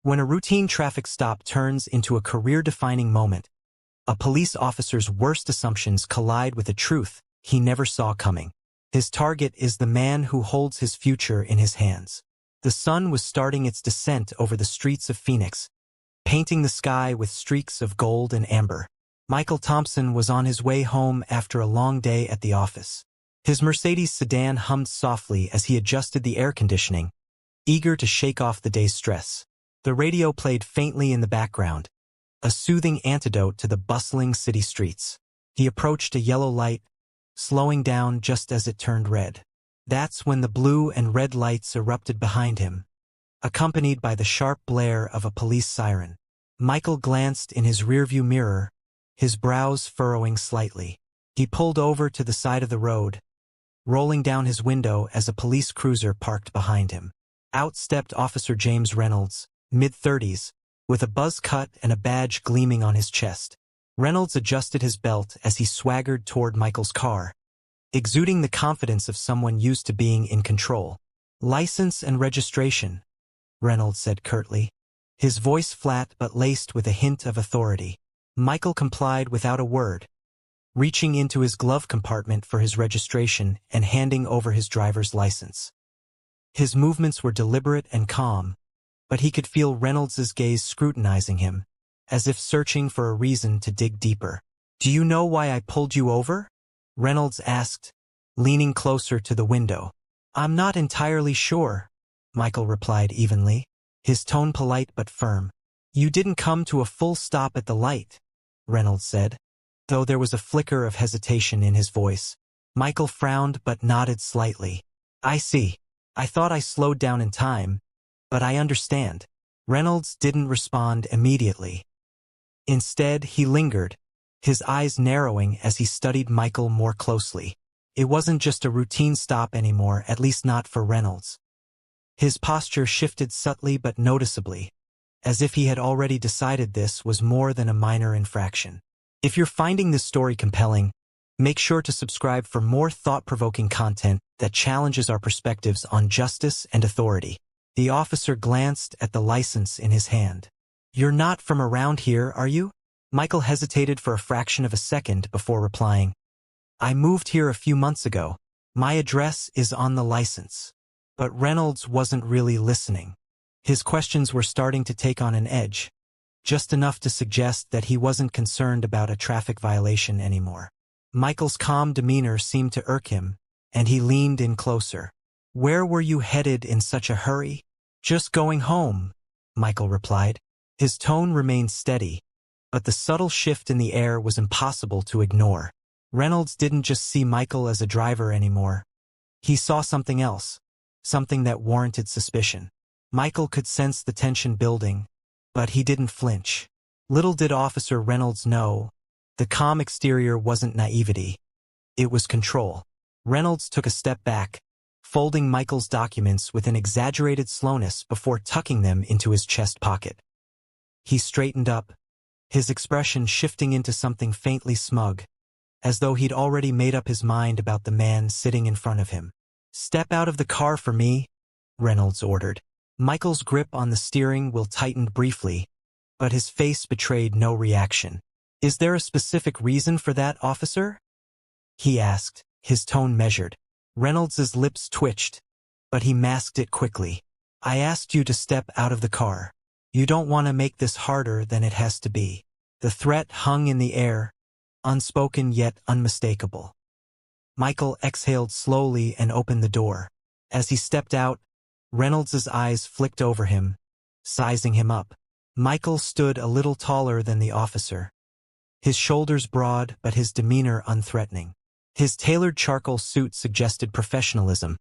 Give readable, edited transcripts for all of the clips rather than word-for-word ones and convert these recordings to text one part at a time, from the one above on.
When a routine traffic stop turns into a career-defining moment, a police officer's worst assumptions collide with a truth he never saw coming. His target is the man who holds his future in his hands. The sun was starting its descent over the streets of Phoenix, painting the sky with streaks of gold and amber. Michael Thompson was on his way home after a long day at the office. His Mercedes sedan hummed softly as he adjusted the air conditioning, eager to shake off the day's stress. The radio played faintly in the background, a soothing antidote to the bustling city streets. He approached a yellow light, slowing down just as it turned red. That's when the blue and red lights erupted behind him, accompanied by the sharp blare of a police siren. Michael glanced in his rearview mirror, his brows furrowing slightly. He pulled over to the side of the road, rolling down his window as a police cruiser parked behind him. Out stepped Officer James Reynolds, mid-30s, with a buzz cut and a badge gleaming on his chest. Reynolds adjusted his belt as he swaggered toward Michael's car, exuding the confidence of someone used to being in control. "License and registration," Reynolds said curtly, his voice flat but laced with a hint of authority. Michael complied without a word, reaching into his glove compartment for his registration and handing over his driver's license. His movements were deliberate and calm, but he could feel Reynolds's gaze scrutinizing him, as if searching for a reason to dig deeper. "Do you know why I pulled you over?" Reynolds asked, leaning closer to the window. "I'm not entirely sure," Michael replied evenly, his tone polite but firm. "You didn't come to a full stop at the light," Reynolds said, though there was a flicker of hesitation in his voice. Michael frowned but nodded slightly. "I see. I thought I slowed down in time, but I understand." Reynolds didn't respond immediately. Instead, he lingered, his eyes narrowing as he studied Michael more closely. It wasn't just a routine stop anymore, at least not for Reynolds. His posture shifted subtly but noticeably, as if he had already decided this was more than a minor infraction. If you're finding this story compelling, make sure to subscribe for more thought-provoking content that challenges our perspectives on justice and authority. The officer glanced at the license in his hand. "You're not from around here, are you?" Michael hesitated for a fraction of a second before replying. "I moved here a few months ago. My address is on the license." But Reynolds wasn't really listening. His questions were starting to take on an edge, just enough to suggest that he wasn't concerned about a traffic violation anymore. Michael's calm demeanor seemed to irk him, and he leaned in closer. "Where were you headed in such a hurry?" "Just going home," Michael replied. His tone remained steady, but the subtle shift in the air was impossible to ignore. Reynolds didn't just see Michael as a driver anymore. He saw something else, something that warranted suspicion. Michael could sense the tension building, but he didn't flinch. Little did Officer Reynolds know, the calm exterior wasn't naivety. It was control. Reynolds took a step back, folding Michael's documents with an exaggerated slowness before tucking them into his chest pocket. He straightened up, his expression shifting into something faintly smug, as though he'd already made up his mind about the man sitting in front of him. "Step out of the car for me," Reynolds ordered. Michael's grip on the steering wheel tightened briefly, but his face betrayed no reaction. "Is there a specific reason for that, officer?" he asked, his tone measured. Reynolds's lips twitched, but he masked it quickly. "I asked you to step out of the car. You don't want to make this harder than it has to be." The threat hung in the air, unspoken yet unmistakable. Michael exhaled slowly and opened the door. As he stepped out, Reynolds's eyes flicked over him, sizing him up. Michael stood a little taller than the officer, his shoulders broad but his demeanor unthreatening. His tailored charcoal suit suggested professionalism.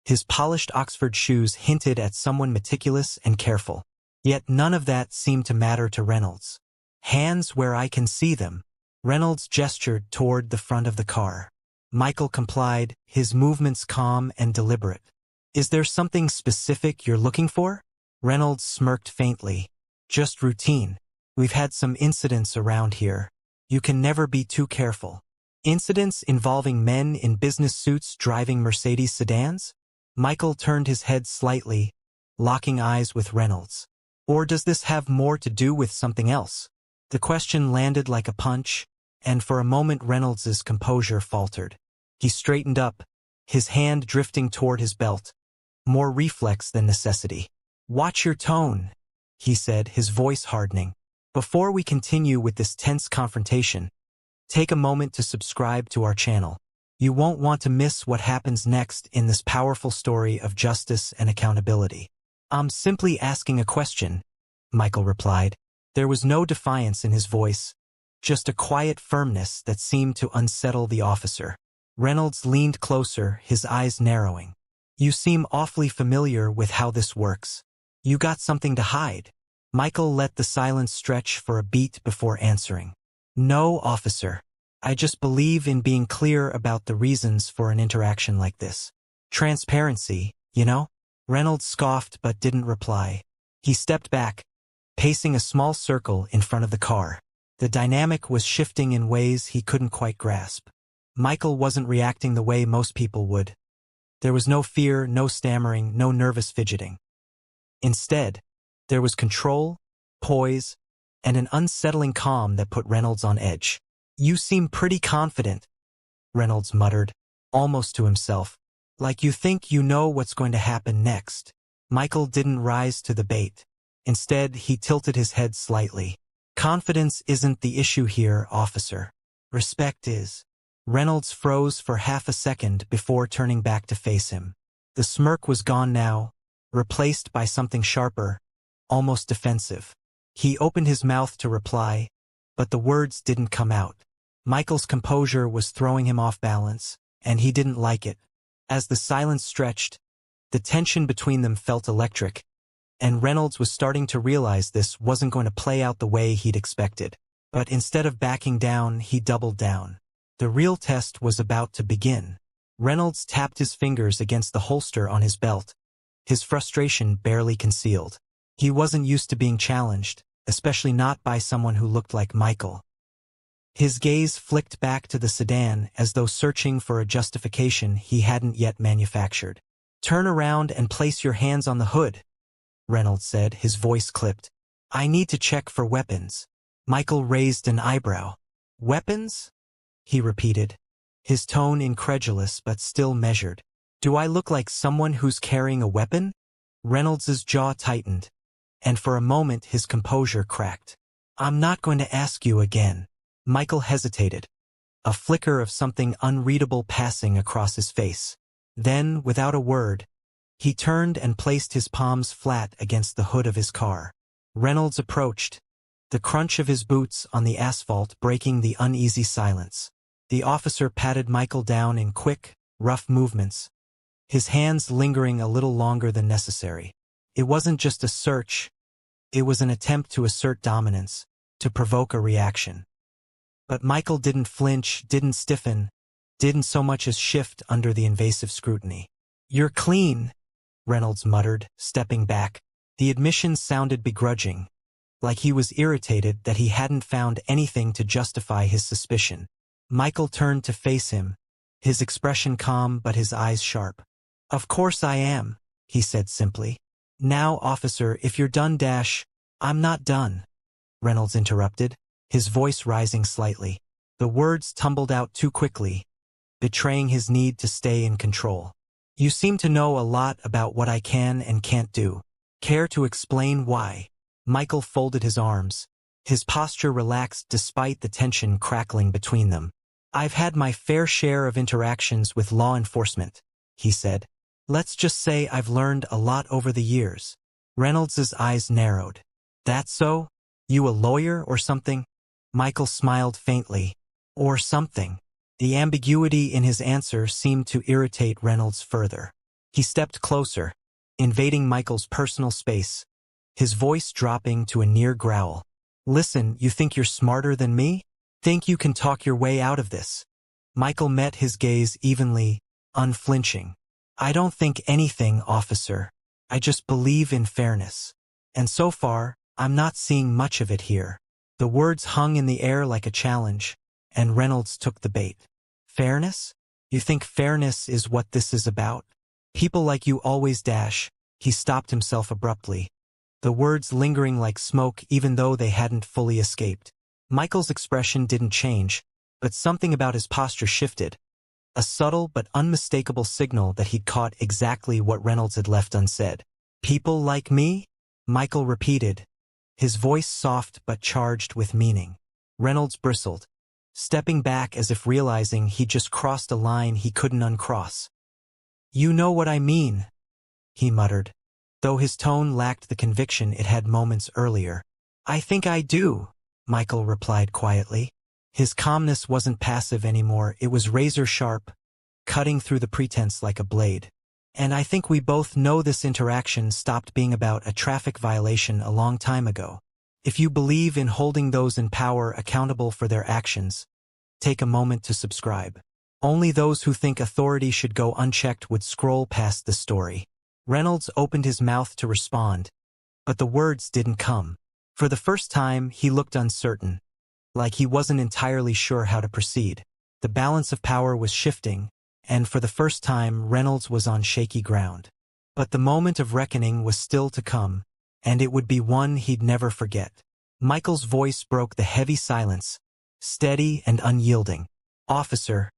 His polished Oxford shoes hinted at someone meticulous and careful. Yet none of that seemed to matter to Reynolds. "Hands where I can see them." Reynolds gestured toward the front of the car. Michael complied, his movements calm and deliberate. "Is there something specific you're looking for?" Reynolds smirked faintly. "Just routine. We've had some incidents around here. You can never be too careful." "Incidents involving men in business suits driving Mercedes sedans?" Michael turned his head slightly, locking eyes with Reynolds. Or does this have more to do with something else? The question landed like a punch, and for a moment Reynolds's composure faltered. He straightened up, his hand drifting toward his belt, more reflex than necessity. "Watch your tone," he said, his voice hardening. "Before we continue with this tense confrontation, take a moment to subscribe to our channel. You won't want to miss what happens next in this powerful story of justice and accountability." "I'm simply asking a question," Michael replied. There was no defiance in his voice, just a quiet firmness that seemed to unsettle the officer. Reynolds leaned closer, his eyes narrowing. "You seem awfully familiar with how this works. You got something to hide?" Michael let the silence stretch for a beat before answering. "No, officer. I just believe in being clear about the reasons for an interaction like this. Transparency, you know?" Reynolds scoffed but didn't reply. He stepped back, pacing a small circle in front of the car. The dynamic was shifting in ways he couldn't quite grasp. Michael wasn't reacting the way most people would. There was no fear, no stammering, no nervous fidgeting. Instead, there was control, poise, and an unsettling calm that put Reynolds on edge. "You seem pretty confident," Reynolds muttered, almost to himself. "Like you think you know what's going to happen next." Michael didn't rise to the bait. Instead, he tilted his head slightly. "Confidence isn't the issue here, officer. Respect is." Reynolds froze for half a second before turning back to face him. The smirk was gone now, replaced by something sharper, almost defensive. He opened his mouth to reply, but the words didn't come out. Michael's composure was throwing him off balance, and he didn't like it. As the silence stretched, the tension between them felt electric, and Reynolds was starting to realize this wasn't going to play out the way he'd expected. But instead of backing down, he doubled down. The real test was about to begin. Reynolds tapped his fingers against the holster on his belt, his frustration barely concealed. He wasn't used to being challenged, especially not by someone who looked like Michael. His gaze flicked back to the sedan as though searching for a justification he hadn't yet manufactured. "Turn around and place your hands on the hood," Reynolds said, his voice clipped. "I need to check for weapons." Michael raised an eyebrow. "Weapons?" he repeated, his tone incredulous but still measured. "Do I look like someone who's carrying a weapon?" Reynolds's jaw tightened, and for a moment his composure cracked. "I'm not going to ask you again." Michael hesitated, a flicker of something unreadable passing across his face. Then, without a word, he turned and placed his palms flat against the hood of his car. Reynolds approached, the crunch of his boots on the asphalt breaking the uneasy silence. The officer patted Michael down in quick, rough movements, his hands lingering a little longer than necessary. It wasn't just a search, it was an attempt to assert dominance, to provoke a reaction. But Michael didn't flinch, didn't stiffen, didn't so much as shift under the invasive scrutiny. "You're clean," Reynolds muttered, stepping back. The admission sounded begrudging, like he was irritated that he hadn't found anything to justify his suspicion. Michael turned to face him, his expression calm but his eyes sharp. "Of course I am," he said simply. "Now, officer, if you're done I'm not done," Reynolds interrupted, his voice rising slightly. The words tumbled out too quickly, betraying his need to stay in control. "You seem to know a lot about what I can and can't do. Care to explain why?" Michael folded his arms, his posture relaxed despite the tension crackling between them. "I've had my fair share of interactions with law enforcement," he said. "Let's just say I've learned a lot over the years." Reynolds's eyes narrowed. "That so? You a lawyer or something?" Michael smiled faintly. "Or something." The ambiguity in his answer seemed to irritate Reynolds further. He stepped closer, invading Michael's personal space, his voice dropping to a near growl. "Listen, you think you're smarter than me? Think you can talk your way out of this?" Michael met his gaze evenly, unflinching. "I don't think anything, officer. I just believe in fairness. And so far, I'm not seeing much of it here." The words hung in the air like a challenge, and Reynolds took the bait. "Fairness? You think fairness is what this is about? People like you always He stopped himself abruptly, the words lingering like smoke even though they hadn't fully escaped. Michael's expression didn't change, but something about his posture shifted, a subtle but unmistakable signal that he'd caught exactly what Reynolds had left unsaid. "People like me?" Michael repeated, his voice soft but charged with meaning. Reynolds bristled, stepping back as if realizing he'd just crossed a line he couldn't uncross. "You know what I mean," he muttered, though his tone lacked the conviction it had moments earlier. "I think I do," Michael replied quietly. His calmness wasn't passive anymore, it was razor-sharp, cutting through the pretense like a blade. "And I think we both know this interaction stopped being about a traffic violation a long time ago. If you believe in holding those in power accountable for their actions, take a moment to subscribe. Only those who think authority should go unchecked would scroll past the story." Reynolds opened his mouth to respond, but the words didn't come. For the first time, he looked uncertain, like he wasn't entirely sure how to proceed. The balance of power was shifting, and for the first time Reynolds was on shaky ground. But the moment of reckoning was still to come, and it would be one he'd never forget. Michael's voice broke the heavy silence, steady and unyielding. "Officer,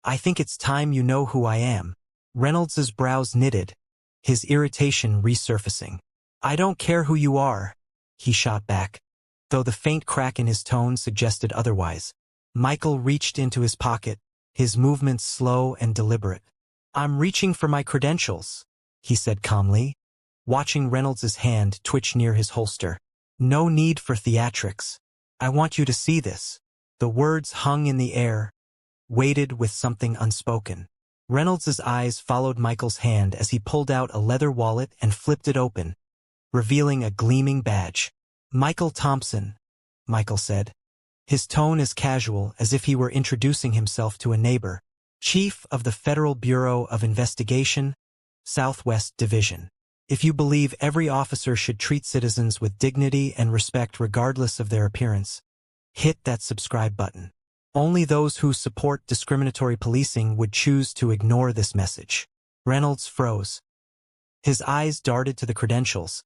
I think it's time you know who I am." Reynolds's brows knitted, his irritation resurfacing. "I don't care who you are," he shot back, though the faint crack in his tone suggested otherwise. Michael reached into his pocket, his movements slow and deliberate. "I'm reaching for my credentials," he said calmly, watching Reynolds's hand twitch near his holster. "No need for theatrics. I want you to see this." The words hung in the air, weighted with something unspoken. Reynolds's eyes followed Michael's hand as he pulled out a leather wallet and flipped it open, revealing a gleaming badge. "Michael Thompson," Michael said, his tone as casual as if he were introducing himself to a neighbor. "Chief of the Federal Bureau of Investigation, Southwest Division. If you believe every officer should treat citizens with dignity and respect regardless of their appearance, hit that subscribe button. Only those who support discriminatory policing would choose to ignore this message." Reynolds froze. His eyes darted to the credentials,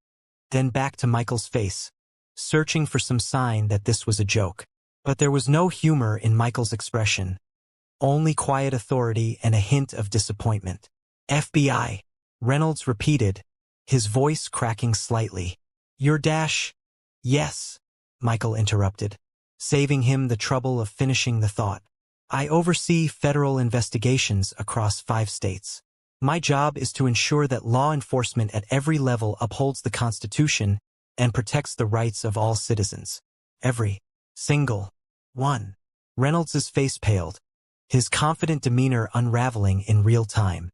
then back to Michael's face, searching for some sign that this was a joke. But there was no humor in Michael's expression, only quiet authority and a hint of disappointment. "FBI," Reynolds repeated, his voice cracking slightly. "Your dash—" "Yes," Michael interrupted, saving him the trouble of finishing the thought. "I oversee federal investigations across 5 states. My job is to ensure that law enforcement at every level upholds the Constitution and protects the rights of all citizens. Every single one." Reynolds's face paled, his confident demeanor unraveling in real time.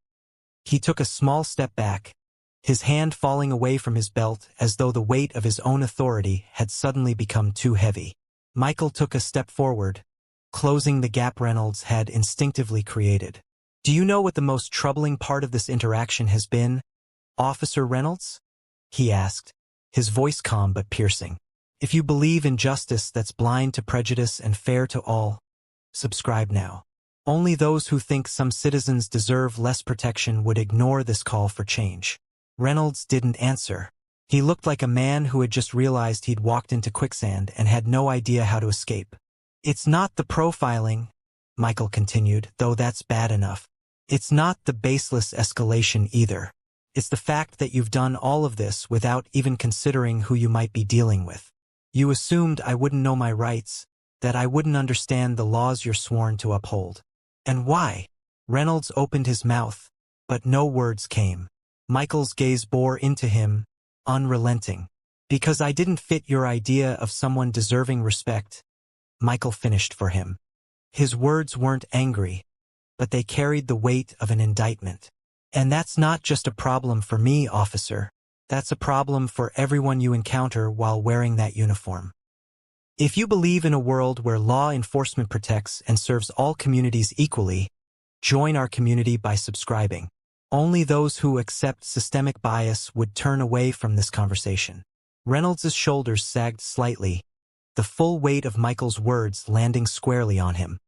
He took a small step back, his hand falling away from his belt as though the weight of his own authority had suddenly become too heavy. Michael took a step forward, closing the gap Reynolds had instinctively created. "Do you know what the most troubling part of this interaction has been, Officer Reynolds?" he asked, his voice calm but piercing. "If you believe in justice that's blind to prejudice and fair to all, subscribe now. Only those who think some citizens deserve less protection would ignore this call for change." Reynolds didn't answer. He looked like a man who had just realized he'd walked into quicksand and had no idea how to escape. "It's not the profiling," Michael continued, "though that's bad enough. It's not the baseless escalation either. It's the fact that you've done all of this without even considering who you might be dealing with. You assumed I wouldn't know my rights, that I wouldn't understand the laws you're sworn to uphold. And why?" Reynolds opened his mouth, but no words came. Michael's gaze bore into him, unrelenting. "Because I didn't fit your idea of someone deserving respect," Michael finished for him. His words weren't angry, but they carried the weight of an indictment. "And that's not just a problem for me, officer. That's a problem for everyone you encounter while wearing that uniform. If you believe in a world where law enforcement protects and serves all communities equally, join our community by subscribing. Only those who accept systemic bias would turn away from this conversation." Reynolds's shoulders sagged slightly, the full weight of Michael's words landing squarely on him.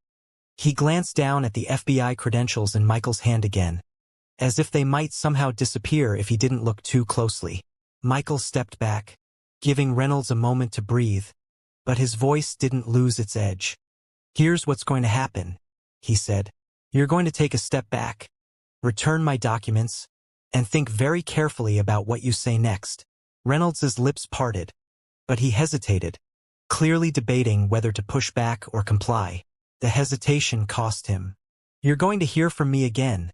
He glanced down at the FBI credentials in Michael's hand again, as if they might somehow disappear if he didn't look too closely. Michael stepped back, giving Reynolds a moment to breathe, but his voice didn't lose its edge. "Here's what's going to happen," he said. "You're going to take a step back, return my documents, and think very carefully about what you say next." Reynolds's lips parted, but he hesitated, clearly debating whether to push back or comply. The hesitation cost him. "You're going to hear from me again,"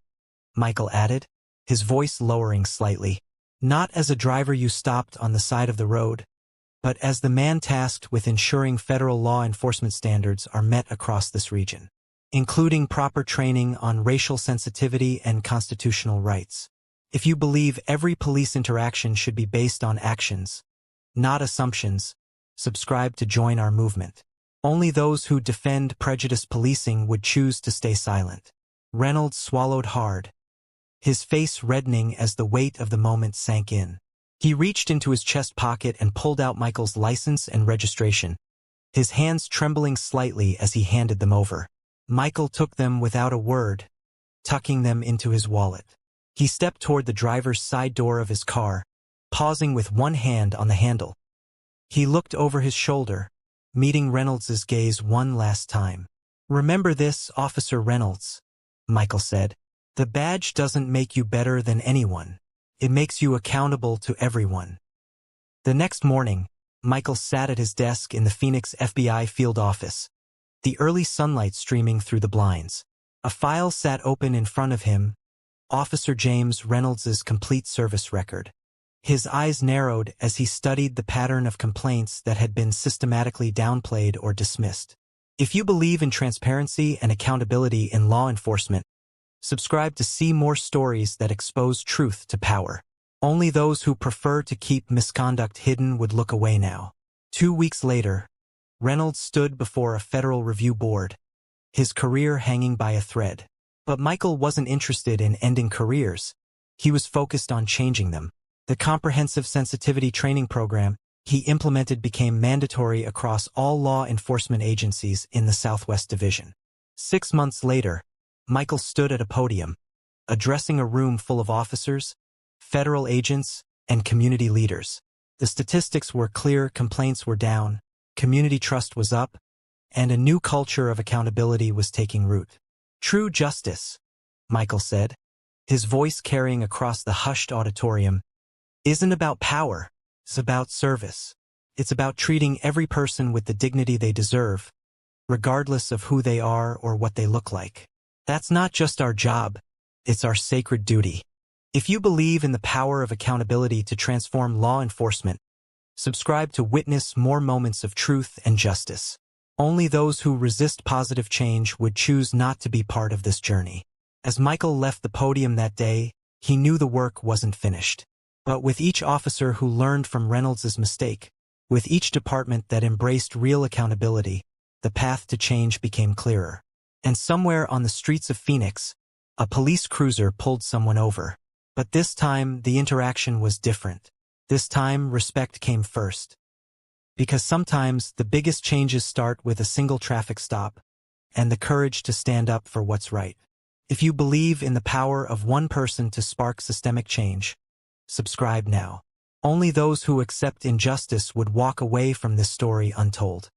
Michael added, his voice lowering slightly. "Not as a driver you stopped on the side of the road, but as the man tasked with ensuring federal law enforcement standards are met across this region, including proper training on racial sensitivity and constitutional rights. If you believe every police interaction should be based on actions, not assumptions, subscribe to join our movement. Only those who defend prejudiced policing would choose to stay silent." Reynolds swallowed hard, his face reddening as the weight of the moment sank in. He reached into his chest pocket and pulled out Michael's license and registration, his hands trembling slightly as he handed them over. Michael took them without a word, tucking them into his wallet. He stepped toward the driver's side door of his car, pausing with one hand on the handle. He looked over his shoulder, meeting Reynolds's gaze one last time. "Remember this, Officer Reynolds," Michael said. "The badge doesn't make you better than anyone. It makes you accountable to everyone." The next morning, Michael sat at his desk in the Phoenix FBI field office, the early sunlight streaming through the blinds. A file sat open in front of him, Officer James Reynolds's complete service record. His eyes narrowed as he studied the pattern of complaints that had been systematically downplayed or dismissed. If you believe in transparency and accountability in law enforcement, subscribe to see more stories that expose truth to power. Only those who prefer to keep misconduct hidden would look away now. 2 weeks later, Reynolds stood before a federal review board, his career hanging by a thread. But Michael wasn't interested in ending careers. He was focused on changing them. The comprehensive sensitivity training program he implemented became mandatory across all law enforcement agencies in the Southwest Division. 6 months later, Michael stood at a podium, addressing a room full of officers, federal agents, and community leaders. The statistics were clear, complaints were down, community trust was up, and a new culture of accountability was taking root. "True justice," Michael said, his voice carrying across the hushed auditorium, "isn't about power, it's about service. It's about treating every person with the dignity they deserve, regardless of who they are or what they look like. That's not just our job, it's our sacred duty." If you believe in the power of accountability to transform law enforcement, subscribe to witness more moments of truth and justice. Only those who resist positive change would choose not to be part of this journey. As Michael left the podium that day, he knew the work wasn't finished. But with each officer who learned from Reynolds's mistake, with each department that embraced real accountability, the path to change became clearer. And somewhere on the streets of Phoenix, a police cruiser pulled someone over. But this time, the interaction was different. This time, respect came first. Because sometimes, the biggest changes start with a single traffic stop, and the courage to stand up for what's right. If you believe in the power of one person to spark systemic change, subscribe now. Only those who accept injustice would walk away from this story untold.